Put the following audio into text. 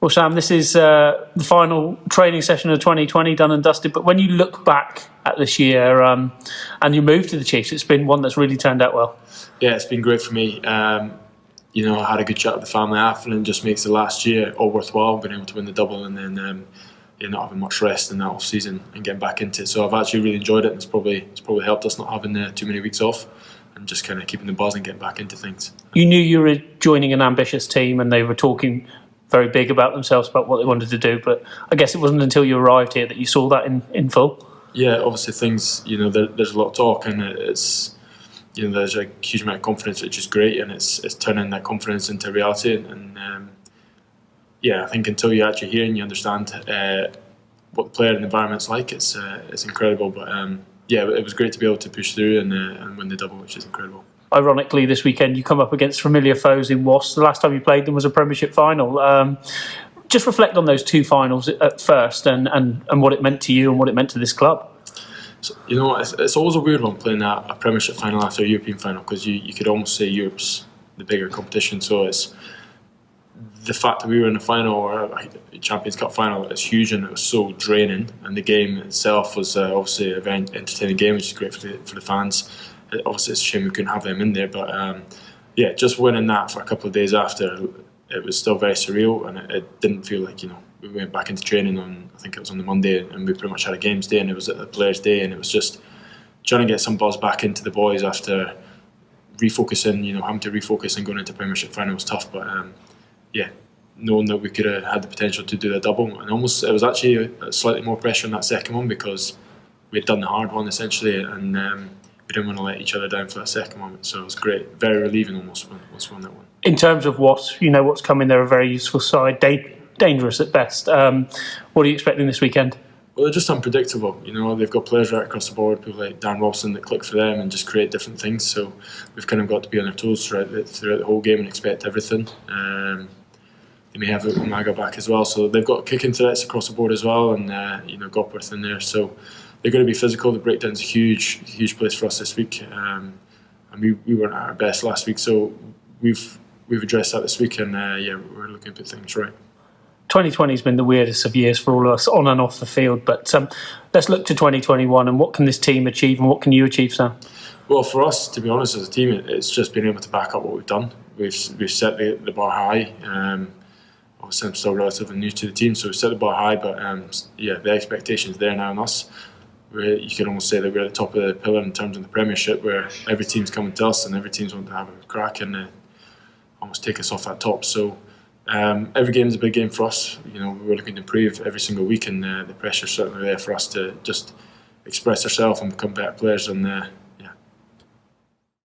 Well, Sam, this is the final training session of 2020, done and dusted. But when you look back at this year and you move to the Chiefs, it's been one that's really turned out well. Yeah, it's been great for me. I had a good chat with the family after, and it just makes the last year all worthwhile, being able to win the double and then not having much rest in that off season and getting back into it. So I've actually really enjoyed it, and it's probably helped us not having too many weeks off and just kind of keeping the buzz and getting back into things. You knew you were joining an ambitious team, and they were talking very big about themselves, about what they wanted to do, but I guess it wasn't until you arrived here that you saw that in full. Yeah, obviously things, there's a lot of talk, and it's, there's a huge amount of confidence, which is great, and it's turning that confidence into reality. And I think until you actually hear and you understand what the player and environment's like, it's incredible. But it was great to be able to push through and win the double, which is incredible. Ironically, this weekend you come up against familiar foes in Wasps. The last time you played them was a Premiership final. Just reflect on those two finals at first and what it meant to you and what it meant to this club. So, it's always a weird one playing a Premiership final after a European final, because you could almost say Europe's the bigger competition. So it's the fact that we were in a final or a Champions Cup final is huge, and it was so draining. And the game itself was obviously a very entertaining game, which is great for the fans. Obviously, it's a shame we couldn't have them in there, but just winning that for a couple of days after, it was still very surreal, and it didn't feel like we went back into training on, I think it was on the Monday, and we pretty much had a games day, and it was at the players' day, and it was just trying to get some buzz back into the boys after refocusing. Having to refocus and going into Premiership final was tough, but knowing that we could have had the potential to do the double, and almost it was actually slightly more pressure on that second one because we had done the hard one essentially, and we didn't want to let each other down for that second one. So it was great, very relieving almost once we won that one. In terms of what's coming, they're a very useful side, dangerous at best. What are you expecting this weekend? Well, they're just unpredictable. They've got players right across the board, people like Dan Robson that click for them and just create different things. So we've kind of got to be on our toes throughout the whole game and expect everything. They may have Umaga back as well, so they've got kicking threats across the board as well, and Gopworth in there. So they're going to be physical. The breakdown's a huge place for us this week, and we weren't at our best last week, so we've addressed that this week, and we're looking to put things right. 2020 has been the weirdest of years for all of us, on and off the field. But let's look to 2021, and what can this team achieve, and what can you achieve, Sam? Well, for us, to be honest, as a team, it's just been able to back up what we've done. We've set the bar high. Obviously, I'm still relatively new to the team, so we've set the bar high. But the expectations there now on us. You can almost say that we're at the top of the pillar in terms of the Premiership, where every team's coming to us and every team's wanting to have a crack and almost take us off that top. So every game is a big game for us. We're looking to improve every single week, and the pressure's certainly there for us to just express ourselves and become better players. And